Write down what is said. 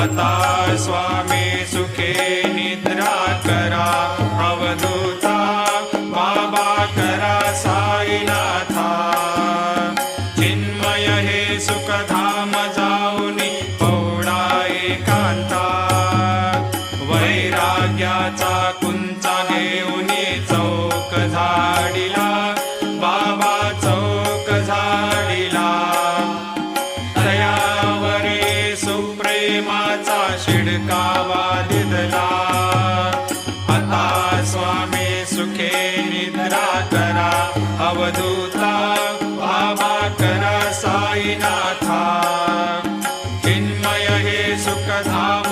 आता स्वामी सुखे निद्रा करा अवधूता बाबा करा साईनाथा चिन्मय हे सुखधाम जाऊनी पौडा एकांता वैराग्याचा कुंचा घेऊनी चौक झाडिला बाबा चौक झाडिला दयावरे सुप्रेमाचा शिडकावा दिदला आता स्वामी सुखे निद्रा करा अवधूता बाबा करा साईनाथा चिन्मय हे सुखधाम